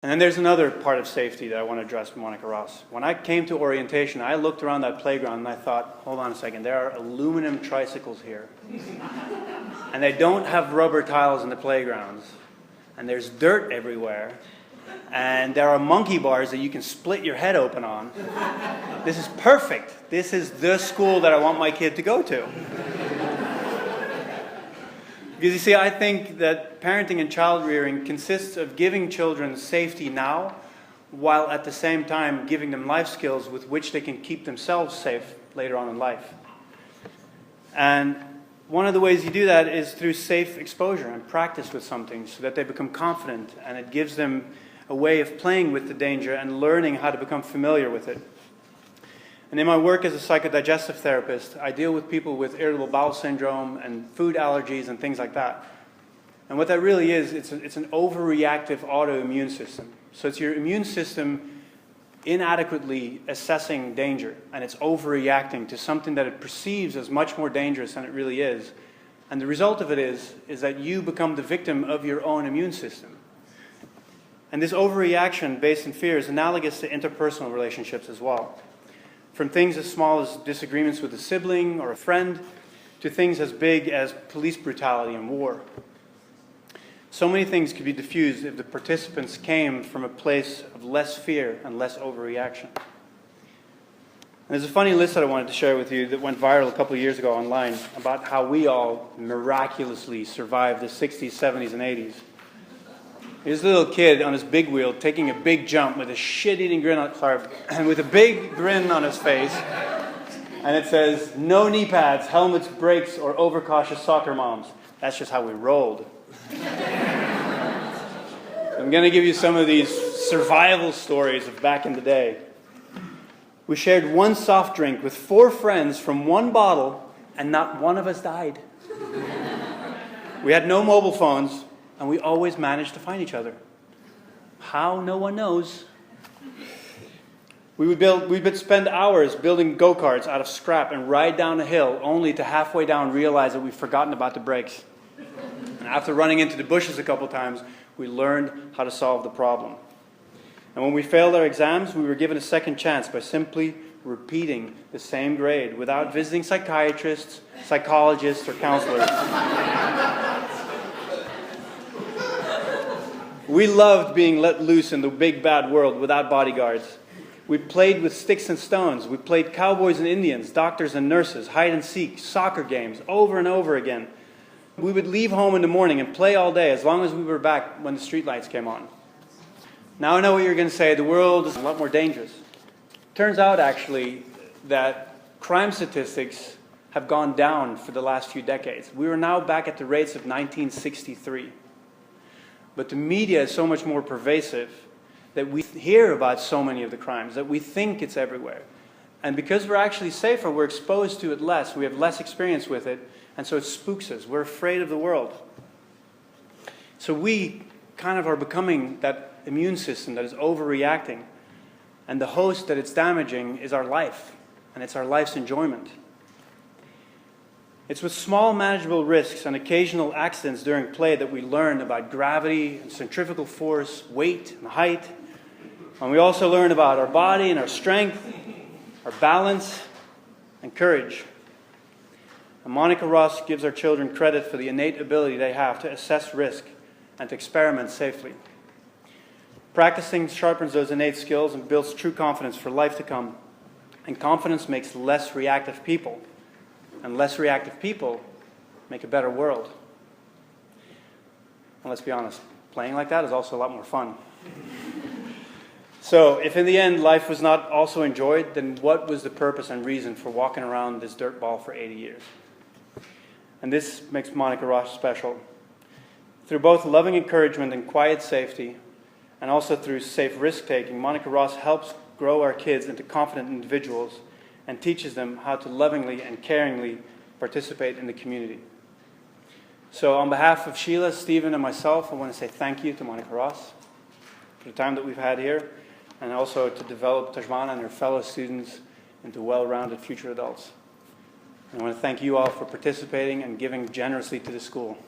And then there's another part of safety that I want to address with Monica Ross. When I came to orientation, I looked around that playground and I thought, hold on a second, there are aluminum tricycles here. And they don't have rubber tiles in the playgrounds. And there's dirt everywhere. And there are monkey bars that you can split your head open on. This is perfect. This is the school that I want my kid to go to. Because you see, I think that parenting and child rearing consists of giving children safety now, while at the same time giving them life skills with which they can keep themselves safe later on in life. And one of the ways you do that is through safe exposure and practice with something so that they become confident, and it gives them a way of playing with the danger and learning how to become familiar with it. And in my work as a psychodigestive therapist, I deal with people with irritable bowel syndrome and food allergies and things like that. And what that really is, it's an overreactive autoimmune system. So it's your immune system inadequately assessing danger, and it's overreacting to something that it perceives as much more dangerous than it really is. And the result of it is that you become the victim of your own immune system. And this overreaction based in fear is analogous to interpersonal relationships as well. From things as small as disagreements with a sibling or a friend, to things as big as police brutality and war. So many things could be diffused if the participants came from a place of less fear and less overreaction. And there's a funny list that I wanted to share with you that went viral a couple of years ago online about how we all miraculously survived the 60s, 70s, and 80s. Here's a little kid on his big wheel taking a big jump with a shit-eating grin with a big grin on his face. And it says, no knee pads, helmets, brakes, or overcautious soccer moms. That's just how we rolled. I'm going to give you some of these survival stories of back in the day. We shared one soft drink with 4 friends from one bottle, and not one of us died. We had no mobile phones, and we always managed to find each other. How? No one knows. We would spend hours building go-karts out of scrap and ride down a hill, only to halfway down realize that we've forgotten about the brakes. And after running into the bushes a couple times, we learned how to solve the problem. And when we failed our exams, we were given a second chance by simply repeating the same grade without visiting psychiatrists, psychologists, or counselors. We loved being let loose in the big bad world without bodyguards. We played with sticks and stones. We played cowboys and Indians, doctors and nurses, hide and seek, soccer games, over and over again. We would leave home in the morning and play all day as long as we were back when the streetlights came on. Now I know what you're going to say. The world is a lot more dangerous. Turns out, actually, that crime statistics have gone down for the last few decades. We are now back at the rates of 1963. But the media is so much more pervasive that we hear about so many of the crimes, that we think it's everywhere. And because we're actually safer, we're exposed to it less. We have less experience with it, and so it spooks us. We're afraid of the world. So we kind of are becoming that immune system that is overreacting. And the host that it's damaging is our life, and it's our life's enjoyment. It's with small manageable risks and occasional accidents during play that we learn about gravity and centrifugal force, weight and height. And we also learn about our body and our strength, our balance and courage. And Monica Ross gives our children credit for the innate ability they have to assess risk and to experiment safely. Practicing sharpens those innate skills and builds true confidence for life to come. And confidence makes less reactive people. And less reactive people make a better world. And let's be honest, playing like that is also a lot more fun. So, if in the end life was not also enjoyed, then what was the purpose and reason for walking around this dirt ball for 80 years? And this makes Monica Ross special. Through both loving encouragement and quiet safety, and also through safe risk-taking, Monica Ross helps grow our kids into confident individuals and teaches them how to lovingly and caringly participate in the community. So on behalf of Sheila, Stephen, and myself, I want to say thank you to Monica Ross for the time that we've had here, and also to develop Tajmana and her fellow students into well-rounded future adults. And I want to thank you all for participating and giving generously to the school.